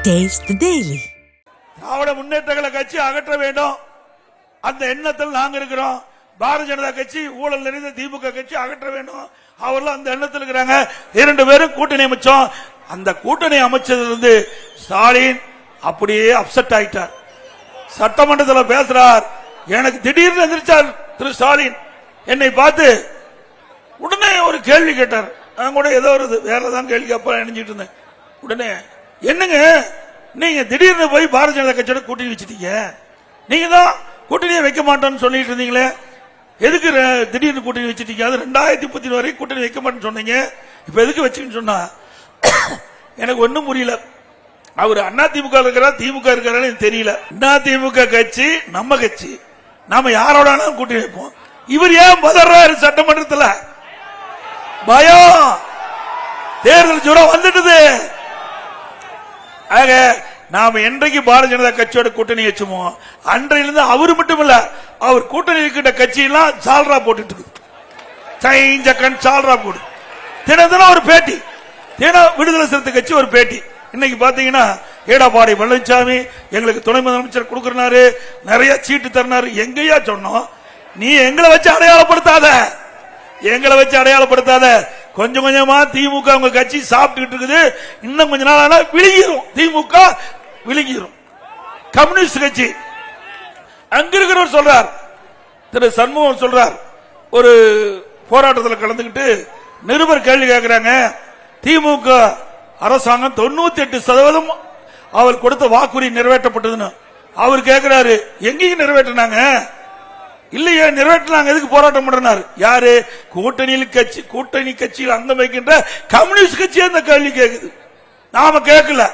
Taste the Daily. Dravida Munnetra கட்சி அகற்ற வேண்டும் அந்த எண்ணத்தில் நாங்க இருக்கிறோம். பாரதிய ஜனதா கட்சி ஊழல் நிறைந்த திமுக கட்சி அகற்ற வேண்டும் அவர்கள் அந்த எண்ணத்தில் இருக்கிறாங்க. இரண்டு பேரும் கூட்டணி அமைச்சோம். அந்த கூட்டணி அமைச்சதிலிருந்து ஸ்டாலின் அப்படியே அப்செட் ஆயிட்டார். சட்டமன்றத்தில் பேசுறார். எனக்கு திடீர்னு எந்திரிச்சார் திரு ஸ்டாலின். என்னை பார்த்து உடனே ஒரு கேள்வி கேட்டார். நான் கூட ஏதோ ஒரு வேறதான் கேள்வி அப்ப நினைச்சிட்டு இருந்தேன். உடனே என்னங்க நீங்க திடீர்னு போய் பாரதிய ஜனதா கட்சியோட கூட்டணி வச்சுட்டீங்க, நீங்க தான் கூட்டணியை வைக்க மாட்டோம்னு சொல்லிட்டு இருந்தீங்களே, எதுக்கு திடீர்னு கூட்டணி வச்சுட்டீங்க? அது 2030 வரை கூட்டணி வைக்க மாட்டேன்னு சொன்னீங்க, இப்ப எதுக்கு வச்சுன்னு சொன்னா எனக்கு ஒன்னும் புரியல. அவர் அண்ணா திமுக இருக்கிறா திமுக இருக்கிறாரு தெரியல. அண்ணா திமுக கட்சி நம்ம கட்சி, நாம யாரோட கூட்டணி வைப்போம். இவர் ஏன் பதறாரு? சட்டமன்றத்தில் பயம், தேர்தல் ஜுரம் வந்துட்டது. ஆக நாம என்றைக்கு பாரதிய ஜனதா கட்சியோட கூட்டணி வச்சுமோ அன்றையிலிருந்து அவரு மட்டும் இல்ல, அவர் கூட்டணி இருக்கின்ற கட்சி எல்லாம் சால்ரா போட்டுட்டு இருக்கு. சால்ரா போடு. தினம் ஒரு பேட்டி, தினம் விடுதலை சிறுத்தை கட்சி ஒரு பேட்டி. இன்னைக்கு பாத்தீங்கன்னா எடப்பாடி பழனிசாமி எங்களுக்கு துணை முதலமைச்சர் கொடுக்கறாரு, நிறைய சீட்டு தரனாரு. எங்கயா சொன்னோம்? நீ எங்களை வச்சு அடையாளப்படுத்தாத, எங்களை வச்சு அடையாளப்படுத்தாத. கொஞ்சம் கொஞ்சமா திமுக உங்க கட்சி சாப்பிட்டு இருக்குது. இன்னும் கொஞ்ச நாள் விழுங்கிரும், திமுக விழுங்கிரும். கம்யூனிஸ்ட் கட்சி அங்க இருக்கிறவர் சொல்றார், திரு சண்முகம் சொல்றார், ஒரு போராட்டத்தில் கலந்துகிட்டு நிருபர் கேள்வி கேட்கிறாங்க. திமுக அரசாங்கம் 98% அவர் கொடுத்த வாக்குறுதி நிறைவேற்றப்பட்டதுன்னு அவர் கேட்கிறாரு. எங்கேயும் நிறைவேற்றினாங்க இல்லையே, நிறைவேற்றினாங்க, எதுக்கு போராட்டம் பண்றாரு? யாரு? கூட்டணி கட்சியில் அங்கம் வைக்கின்ற கம்யூனிஸ்ட் கட்சி அந்த கேள்வி கேட்குது. நாம கேட்கல.